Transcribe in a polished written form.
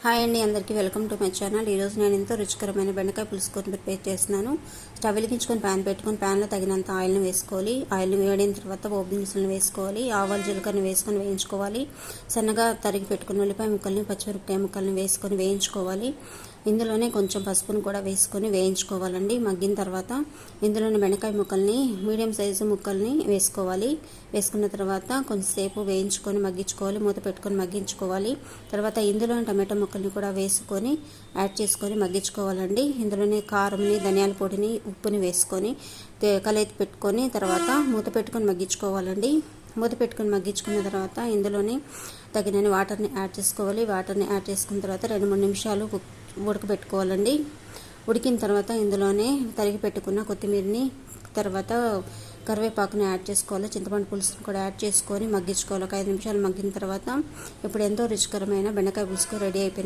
Hi అండి, అందరికీ welcome to my channel. ఈరోజు నేను ఎంతో రుచికరమైన బెండకాయ పులుసుకొని ప్రిపేర్ చేస్తున్నాను. స్టవ్ వెలిగించుకొని ప్యాన్ పెట్టుకొని ప్యాన్లో తగినంత ఆయిల్ని వేసుకోవాలి. ఆయిల్ని వేడిన తర్వాత పోపు దినుసులను వేసుకోవాలి. ఆవాలు జీలకర్రని వేసుకొని వేయించుకోవాలి. సన్నగా తరిగి పెట్టుకున్న ఉల్లిపాయ ముక్కల్ని పచ్చిమిరపకాయ ముక్కల్ని వేసుకొని వేయించుకోవాలి. ఇందులోనే కొంచెం పసుపును కూడా వేసుకొని వేయించుకోవాలండి. మగ్గిన తర్వాత ఇందులోని బెండకాయ ముక్కల్ని మీడియం సైజు ముక్కల్ని వేసుకోవాలి. వేసుకున్న తర్వాత కొంచెంసేపు వేయించుకొని మగ్గించుకోవాలి. మూత పెట్టుకొని మగ్గించుకోవాలి. తర్వాత ఇందులో టమాటా ముక్కల్ని కూడా వేసుకొని యాడ్ చేసుకొని మగ్గించుకోవాలండి. ఇందులోనే కారంని, ధనియాల పొడిని, ఉప్పుని వేసుకొని కలయితి పెట్టుకొని తర్వాత మూత పెట్టుకొని మగ్గించుకోవాలండి. మూత పెట్టుకొని మగ్గించుకున్న తర్వాత ఇందులోనే తగినన్ని వాటర్ని యాడ్ చేసుకోవాలి. వాటర్ని యాడ్ చేసుకున్న తర్వాత 2-3 నిమిషాలు ఉడకబెట్టుకోవాలండి. ఉడికిన తర్వాత ఇందులోనే తరిగి పెట్టుకున్న కొత్తిమీరని, తర్వాత కరివేపాకుని యాడ్ చేసుకోవాలి. చింతపండు పులుసుని కూడా యాడ్ చేసుకొని మగ్గించుకోవాలి. ఒక 5 నిమిషాలు మగ్గిన తర్వాత ఇప్పుడు ఎంతో రుచికరమైన బెండకాయ పులుసు రెడీ అయిపోయింది.